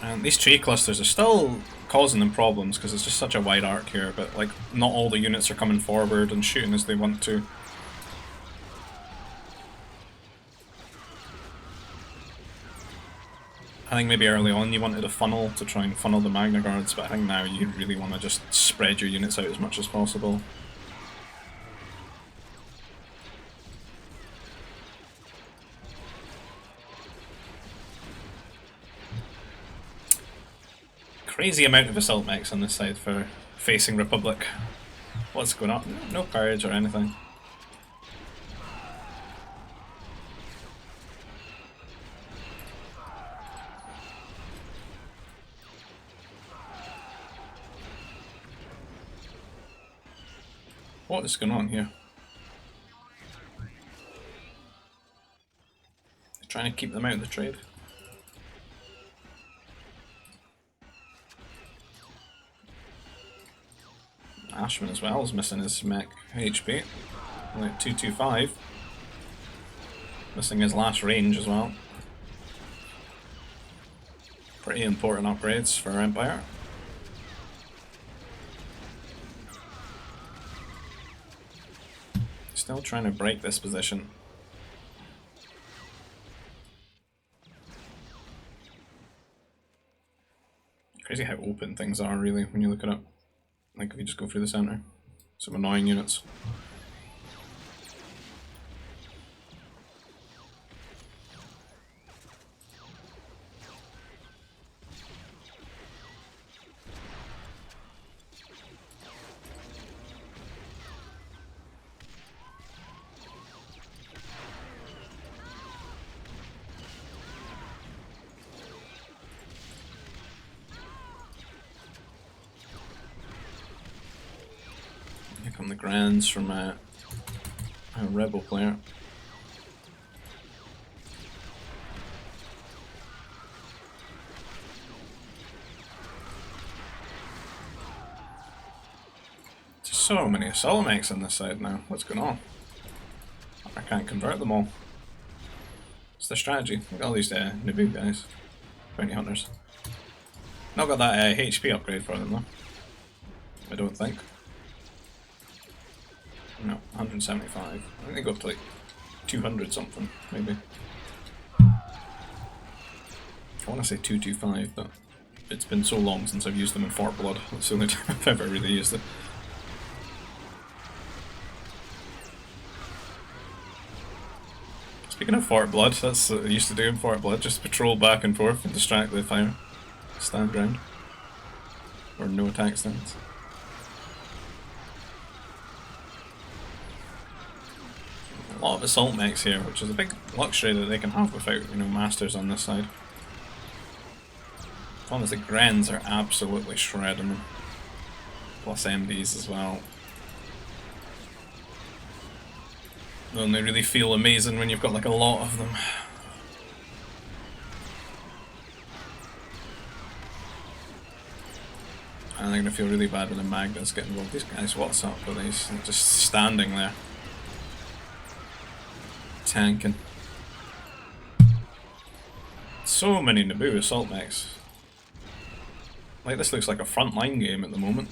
[SPEAKER 1] And these tree clusters are still causing them problems because it's just such a wide arc here, but like not all the units are coming forward and shooting as they want to. I think maybe early on you wanted a funnel to try and funnel the Magna Guards, but I think now you really want to just spread your units out as much as possible. Crazy amount of assault mechs on this side for facing Republic. What's going on? No purge or anything. What is going on here? They're trying to keep them out of the trade. Ashman as well is missing his mech HP. Only at 225. Missing his last range as well. Pretty important upgrades for Empire. Still trying to break this position. Crazy how open things are really when you look it up. Like if you just go through the center. Some annoying units. Here come the Grands from a Rebel player. There's so many assault mechs on this side now. What's going on? I can't convert them all. What's the strategy? Look at all these Naboo guys. Bounty hunters. Not got that HP upgrade for them though. I don't think. No, 175. I think they go up to like 200 something, maybe. I want to say 225, but it's been so long since I've used them in Fort Blood. That's the only time I've ever really used it. Speaking of Fort Blood, that's what I used to do in Fort Blood, just patrol back and forth and distract the fire. Stand ground. Or no attack stands. A lot of assault mechs here, which is a big luxury that they can have without, you know, masters on this side. As long as the Grens are absolutely shredding them. Plus MDs as well. Don't they really feel amazing when you've got like a lot of them? And they're gonna feel really bad when the magnets get involved. These guys, what's up with these? They're just standing there. Tanking. So many Naboo assault mechs. Like, this looks like a frontline game at the moment.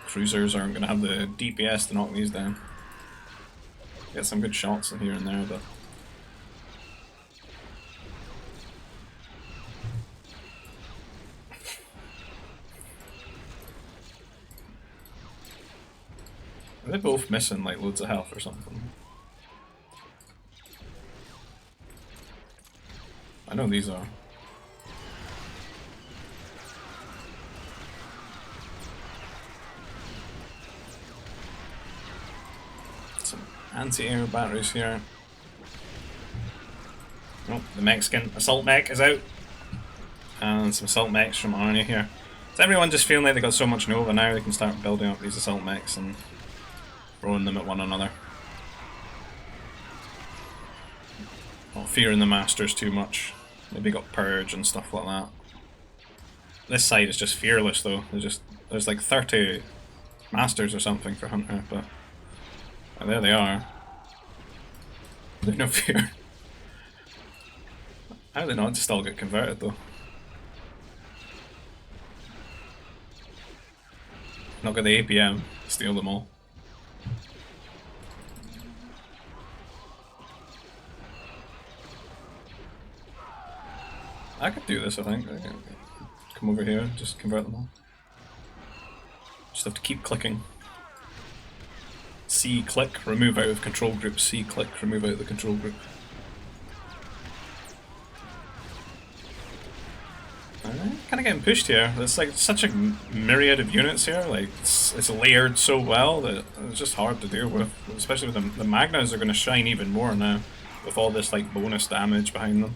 [SPEAKER 1] Cruisers aren't going to have the DPS to knock these down. Get some good shots in here and there, but... Are they both missing like loads of health or something? I know these are. Some anti-air batteries here. Oh, the Mexican assault mech is out. And some assault mechs from Arnie here. Is everyone just feeling like they got so much Nova now they can start building up these assault mechs and throwing them at one another? Not fearing the masters too much. Maybe got purge and stuff like that. This side is just fearless though. There's like 30 masters or something for Hunter, but there they are. There's no fear. How do they not just all get converted though? Not got the APM, steal them all. I could do this, I think. Come over here, just convert them all. Just have to keep clicking. C click, remove out of control group. C click, remove out of the control group. Kind of getting pushed here. There's like such a myriad of units here. Like it's layered so well that it's just hard to deal with. Especially with the Magnas are going to shine even more now with all this like bonus damage behind them.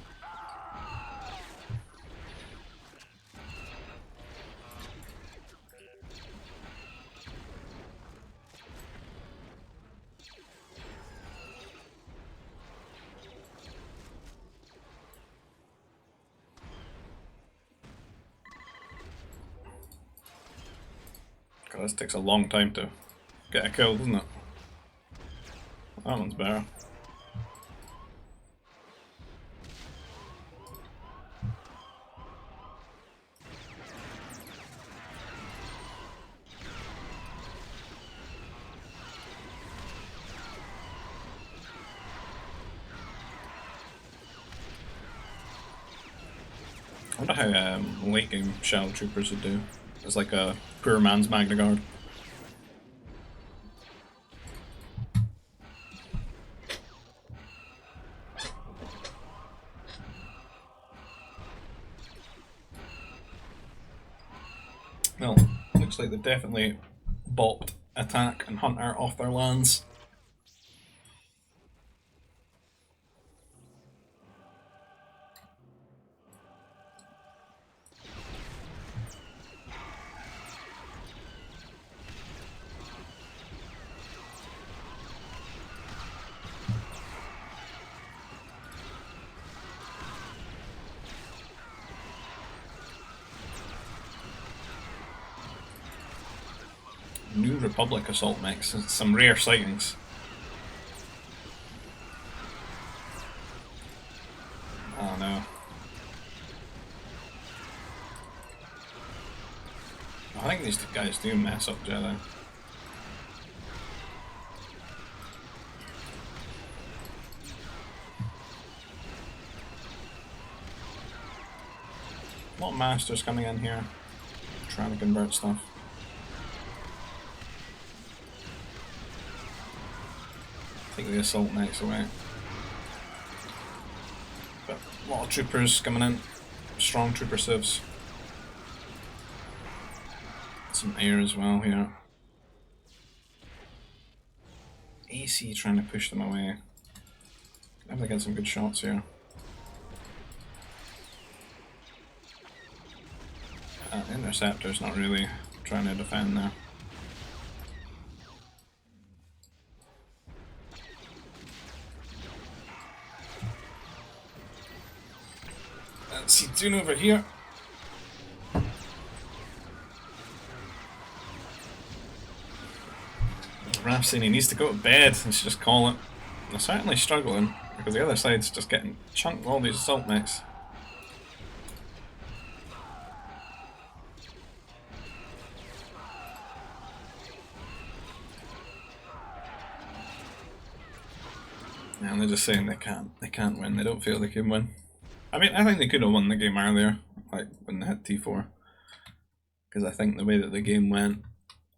[SPEAKER 1] God, this takes a long time to get a kill, doesn't it? That one's better. I wonder how late game Shadow Troopers would do. It's like a poor man's Magna Guard. Well, looks like they definitely bopped Attack and Hunter off their lands. New Republic assault mechs, some rare sightings. Oh no. I think these guys do mess up Jedi. A lot of masters coming in here, trying to convert stuff. Take the assault mechs away. But a lot of troopers coming in, strong trooper civs. Some air as well here. AC trying to push them away. Able to get some good shots here. Interceptor's not really trying to defend there. Let's see Dune over here. Raph's saying he needs to go to bed and should just call it. They're certainly struggling because the other side's just getting chunked with all these assault mechs. And they're just saying they can't win. They don't feel they can win. I mean, I think they could have won the game earlier, like when they had T4, because I think the way that the game went,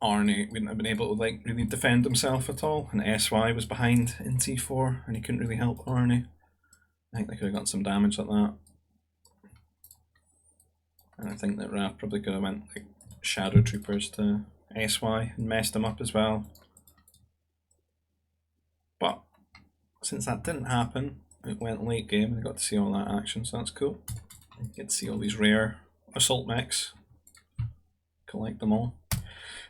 [SPEAKER 1] Arnie wouldn't have been able to like really defend himself at all, and SY was behind in T4, and he couldn't really help Arnie. I think they could have got some damage like that, and I think that Raph probably could have went like Shadow Troopers to SY and messed him up as well. But since that didn't happen, it went late game and I got to see all that action, so that's cool. You get to see all these rare assault mechs, collect them all.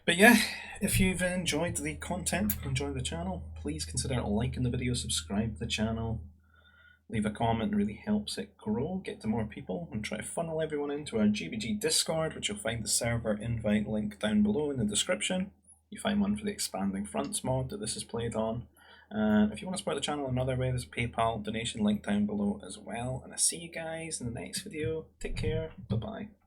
[SPEAKER 1] But yeah, if you've enjoyed the content, enjoyed the channel, please consider liking the video, subscribe to the channel, leave a comment, it really helps it grow, get to more people, and try to funnel everyone into our GBG Discord, which you'll find the server invite link down below in the description. You find one for the Expanding Fronts mod that this is played on. And if you want to support the channel another way, there's a PayPal donation link down below as well. And I see you guys in the next video. Take care. Bye-bye.